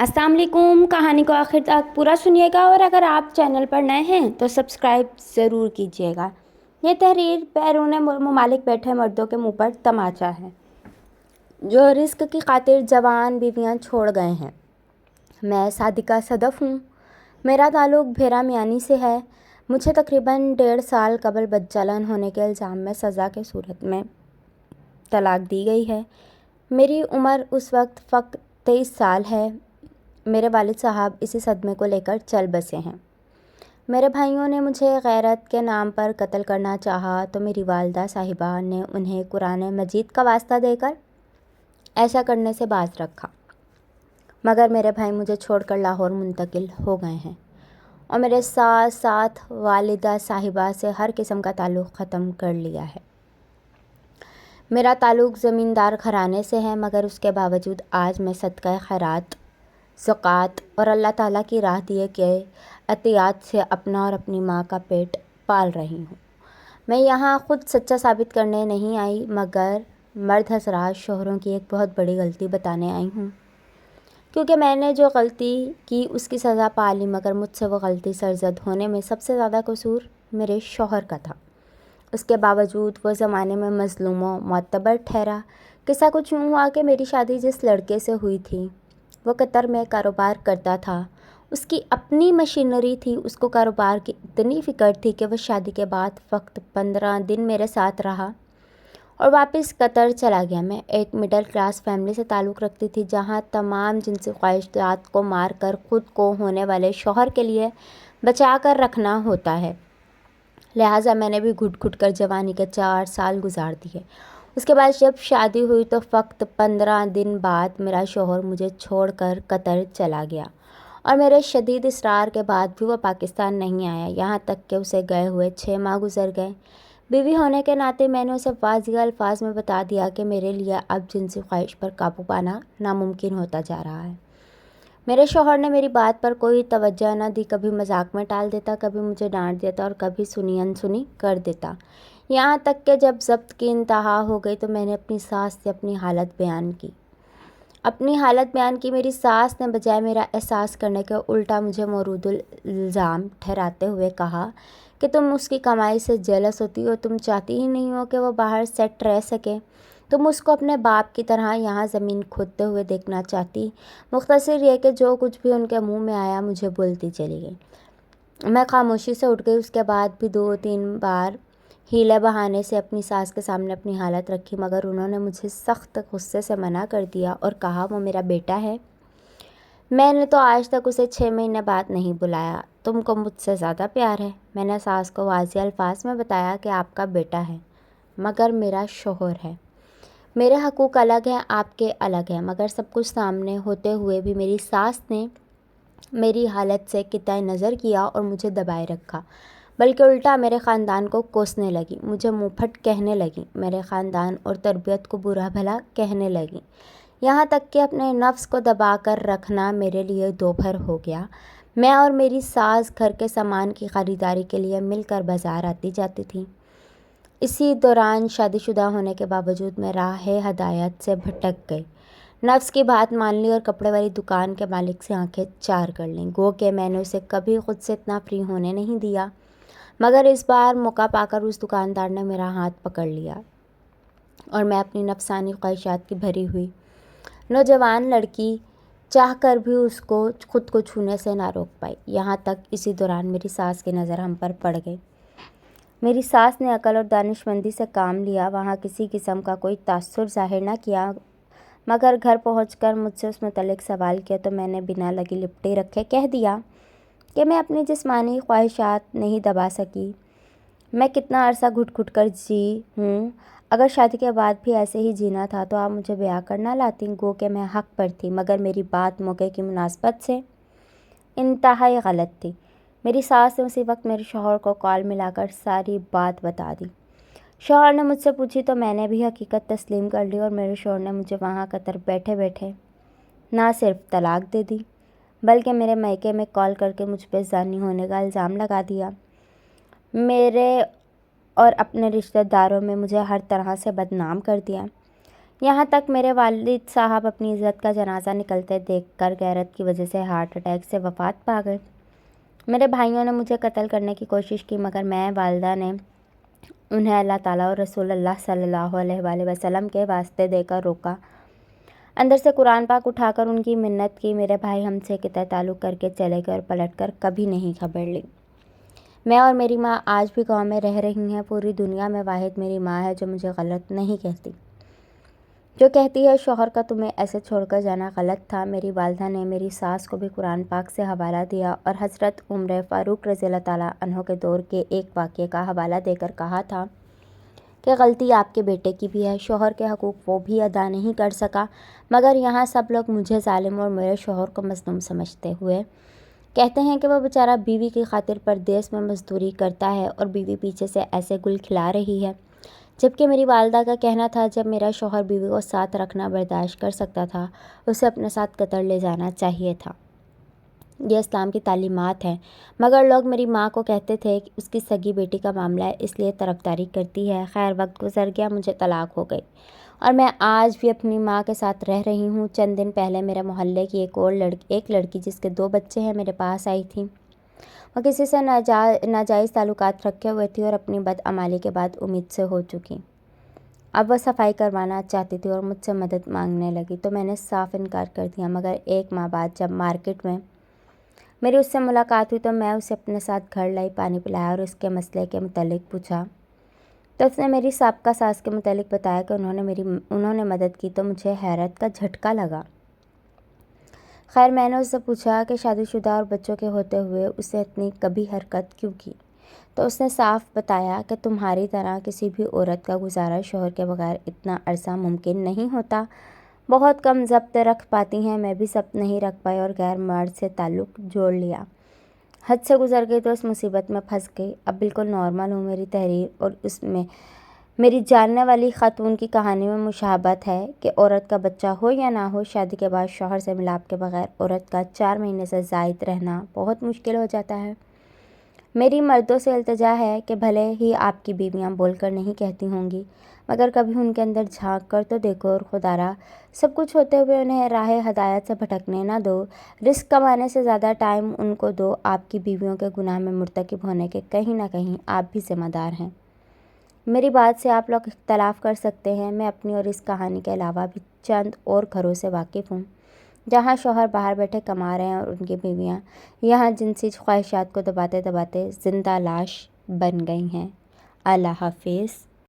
अस्सलाम वालेकुम। कहानी को आखिर तक पूरा सुनिएगा और अगर आप चैनल पर नए हैं तो सब्सक्राइब ज़रूर कीजिएगा। ये तहरीर बैरून ममालिक बैठे मर्दों के मुंह पर तमाचा है जो रिस्क की खातिर जवान बीवियां छोड़ गए हैं। मैं सादिका सदफ़ हूँ। मेरा ताल्लुक़ भेरा मियानी से है। मुझे तकरीबन 1.5 साल कबल बदचलन होने के इल्ज़ाम में सज़ा के सूरत में तलाक दी गई है। मेरी उम्र उस वक्त फ़कत 23 साल है। मेरे वालिद साहब इसी सदमे को लेकर चल बसे हैं। मेरे भाइयों ने मुझे गैरत के नाम पर कत्ल करना चाहा तो मेरी वालदा साहिबा ने उन्हें कुरान मजीद का वास्ता देकर ऐसा करने से बाज रखा, मगर मेरे भाई मुझे छोड़कर लाहौर मुंतकिल हो गए हैं और मेरे साथ साथ वालिदा साहिबा से हर किस्म का ताल्लुक़ ख़त्म कर लिया है। मेरा ताल्लुक़ ज़मींदार घराने से है, मगर उसके बावजूद आज मैं सदका खैरात, ज़कात और अल्लाह ताला की राह दिए गए अतियात से अपना और अपनी माँ का पेट पाल रही हूँ। मैं यहाँ ख़ुद सच्चा साबित करने नहीं आई, मगर मर्द हज़रात शोहरों की एक बहुत बड़ी गलती बताने आई हूँ, क्योंकि मैंने जो गलती की उसकी सज़ा पा ली, मगर मुझसे वो गलती सरज़द होने में सबसे ज़्यादा कसूर मेरे शौहर का था। उसके बावजूद वो ज़माने में मज़लूम व मुअत्तबर ठहरा। किस्सा कुछ यूँ हुआ कि मेरी शादी जिस लड़के से हुई थी वो कतर में कारोबार करता था। उसकी अपनी मशीनरी थी। उसको कारोबार की इतनी फ़िक्र थी कि वह शादी के बाद फ़कत 15 दिन मेरे साथ रहा और वापस कतर चला गया। मैं एक मिडिल क्लास फैमिली से ताल्लुक़ रखती थी, जहाँ तमाम जिनसी ख्वाहिशात को मार कर ख़ुद को होने वाले शौहर के लिए बचा कर रखना होता है। लिहाजा मैंने भी घुट घुट कर जवानी के 4 साल गुजार दिए। उसके बाद जब शादी हुई तो फ़कत 15 दिन बाद मेरा शौहर मुझे छोड़कर कतर चला गया और मेरे शदीद इसरार के बाद भी वह पाकिस्तान नहीं आया। यहाँ तक कि उसे गए हुए 6 माह गुजर गए। बीवी होने के नाते मैंने उसे वाज़िह अल्फाज में बता दिया कि मेरे लिए अब जिनसी ख्वाहिश पर काबू पाना नामुमकिन होता जा रहा है। मेरे शौहर ने मेरी बात पर कोई तवज्जो न दी। कभी मजाक में टाल देता, कभी मुझे डांट देता और कभी सुनी अनसुनी कर देता। यहाँ तक कि जब ज़ब्त की इंतहा हो गई तो मैंने अपनी सास से अपनी हालत बयान की। मेरी सास ने बजाय मेरा एहसास करने के उल्टा मुझे मौरूदुल इल्ज़ाम ठहराते हुए कहा कि तुम उसकी कमाई से जेलस होती हो, तुम चाहती ही नहीं हो कि वो बाहर सेट रह सके, तुम उसको अपने बाप की तरह यहाँ ज़मीन खोदते हुए देखना चाहती। मुख्तसर ये कि जो कुछ भी उनके मुंह में आया मुझे बोलती चली गई। मैं खामोशी से उठ गई। उसके बाद भी 2-3 बार हीले बहाने से अपनी सास के सामने अपनी हालत रखी, मगर उन्होंने मुझे सख्त गुस्से से मना कर दिया और कहा वो मेरा बेटा है। मैंने तो आज तक उसे 6 महीने बाद नहीं बुलाया। तुमको मुझसे ज़्यादा प्यार है। मैंने सास को वाज़िह अल्फाज में बताया कि आपका बेटा है, मगर मेरा शौहर है। मेरे हकूक़ अलग हैं, आपके अलग हैं। मगर सब कुछ सामने होते हुए भी मेरी सास ने मेरी हालत से किताए नज़र किया और मुझे दबाए रखा, बल्कि उल्टा मेरे ख़ानदान को कोसने लगी, मुझे मुँहफट कहने लगी, मेरे ख़ानदान और तरबियत को बुरा भला कहने लगी। यहाँ तक कि अपने नफ्स को दबा कर रखना मेरे लिए दोपहर हो गया। मैं और मेरी सास घर के सामान की ख़रीदारी के लिए मिलकर बाज़ार आती जाती थी। इसी दौरान शादीशुदा होने के बावजूद मैं राह हदायत से भटक गई, नफ्स की बात मान ली और कपड़े वाली दुकान के मालिक से आंखें चार कर लीं। गो कि मैंने उसे कभी खुद से इतना फ्री होने नहीं दिया, मगर इस बार मौका पाकर उस दुकानदार ने मेरा हाथ पकड़ लिया और मैं अपनी नफसानी ख्वाहिशात की भरी हुई नौजवान लड़की चाह कर भी उसको खुद को छूने से ना रोक पाई। यहाँ तक इसी दौरान मेरी सास की नज़र हम पर पड़ गई। मेरी सास ने अकल और दानिशमंदी से काम लिया। वहाँ किसी किस्म का कोई तासुर ज़ाहिर ना किया, मगर घर पहुंचकर मुझसे उस मुतल्लिक सवाल किया तो मैंने बिना लगी लिपटे रखे कह दिया कि मैं अपनी जिस्मानी ख्वाहिशात नहीं दबा सकी। मैं कितना अरसा घुट घुट कर जी हूँ। अगर शादी के बाद भी ऐसे ही जीना था तो आप मुझे ब्याह करना लाती। गो कि मैं हक़ पर थी, मगर मेरी बात मौके की मुनासबत से इंतहाई गलत थी। मेरी सास ने उसी वक्त मेरे शौहर को कॉल मिलाकर सारी बात बता दी। शौहर ने मुझसे पूछी तो मैंने भी हकीकत तस्लीम कर ली और मेरे शौहर ने मुझे वहाँ कतर बैठे बैठे ना सिर्फ तलाक दे दी, बल्कि मेरे मायके में कॉल करके मुझ पर ज़ानी होने का इल्ज़ाम लगा दिया। मेरे और अपने रिश्तेदारों में मुझे हर तरह से बदनाम कर दिया। یہاں تک میرے والد صاحب اپنی عزت کا جنازہ نکلتے دیکھ کر غیرت کی وجہ سے ہارٹ اٹیک سے وفات پا گئے۔ میرے بھائیوں نے مجھے قتل کرنے کی کوشش کی، مگر میں والدہ نے انہیں اللہ تعالیٰ اور رسول اللہ صلی اللہ علیہ وآلہ وسلم کے واسطے دے کر روکا۔ اندر سے قرآن پاک اٹھا کر ان کی منت کی۔ میرے بھائی ہم سے قطع تعلق کر کے چلے گئے اور پلٹ کر کبھی نہیں خبر لی۔ میں اور میری ماں آج بھی گاؤں میں رہ رہی ہیں۔ پوری دنیا میں واحد میری ماں ہے جو مجھے غلط نہیں کہتی، جو کہتی ہے شوہر کا تمہیں ایسے چھوڑ کر جانا غلط تھا۔ میری والدہ نے میری ساس کو بھی قرآن پاک سے حوالہ دیا اور حضرت عمر فاروق رضی اللہ تعالیٰ عنہ کے دور کے ایک واقعے کا حوالہ دے کر کہا تھا کہ غلطی آپ کے بیٹے کی بھی ہے، شوہر کے حقوق وہ بھی ادا نہیں کر سکا، مگر یہاں سب لوگ مجھے ظالم اور میرے شوہر کو مظلوم سمجھتے ہوئے کہتے ہیں کہ وہ بیچارہ بیوی کی خاطر پردیس میں مزدوری کرتا ہے اور بیوی پیچھے سے ایسے گل کھلا رہی ہے، جبکہ میری والدہ کا کہنا تھا جب میرا شوہر بیوی کو ساتھ رکھنا برداشت کر سکتا تھا، اسے اپنے ساتھ قطر لے جانا چاہیے تھا۔ یہ اسلام کی تعلیمات ہیں، مگر لوگ میری ماں کو کہتے تھے کہ اس کی سگی بیٹی کا معاملہ ہے اس لیے طرفداری کرتی ہے۔ خیر وقت گزر گیا، مجھے طلاق ہو گئی اور میں آج بھی اپنی ماں کے ساتھ رہ رہی ہوں۔ چند دن پہلے میرے محلے کی ایک لڑکی جس کے 2 بچے ہیں میرے پاس آئی تھی۔ وہ کسی سے ناجائز تعلقات رکھے ہوئے تھی اور اپنی بدعمالی کے بعد امید سے ہو چکی۔ اب وہ صفائی کروانا چاہتی تھی اور مجھ سے مدد مانگنے لگی تو میں نے صاف انکار کر دیا، مگر 1 ماہ بعد جب مارکیٹ میں میری اس سے ملاقات ہوئی تو میں اسے اپنے ساتھ گھر لائی، پانی پلایا اور اس کے مسئلے کے متعلق پوچھا تو اس نے میری سابقہ ساس کے متعلق بتایا کہ انہوں نے مدد کی تو مجھے حیرت کا جھٹکا لگا۔ خیر میں نے اس سے پوچھا کہ شادی شدہ اور بچوں کے ہوتے ہوئے اسے اتنی کبھی حرکت کیوں کی، تو اس نے صاف بتایا کہ تمہاری طرح کسی بھی عورت کا گزارا شوہر کے بغیر اتنا عرصہ ممکن نہیں ہوتا، بہت کم ضبط رکھ پاتی ہیں، میں بھی ضبط نہیں رکھ پائی اور غیر مرد سے تعلق جوڑ لیا، حد سے گزر گئی تو اس مصیبت میں پھنس گئی۔ اب بالکل نارمل ہوں۔ میری تحریر اور اس میں میری جاننے والی خاتون کی کہانی میں مشابہت ہے کہ عورت کا بچہ ہو یا نہ ہو، شادی کے بعد شوہر سے ملاپ کے بغیر عورت کا 4 مہینے سے زائد رہنا بہت مشکل ہو جاتا ہے۔ میری مردوں سے التجا ہے کہ بھلے ہی آپ کی بیویاں بول کر نہیں کہتی ہوں گی، مگر کبھی ان کے اندر جھانک کر تو دیکھو اور خدا را سب کچھ ہوتے ہوئے انہیں راہ ہدایت سے بھٹکنے نہ دو۔ رزق کمانے سے زیادہ ٹائم ان کو دو۔ آپ کی بیویوں کے گناہ میں مرتکب ہونے کے کہیں نہ کہیں آپ بھی ذمہ دار ہیں۔ میری بات سے آپ لوگ اختلاف کر سکتے ہیں، میں اپنی اور اس کہانی کے علاوہ بھی چند اور گھروں سے واقف ہوں جہاں شوہر باہر بیٹھے کما رہے ہیں اور ان کی بیویاں یہاں جنسی خواہشات کو دباتے دباتے زندہ لاش بن گئی ہیں۔ اللہ حافظ۔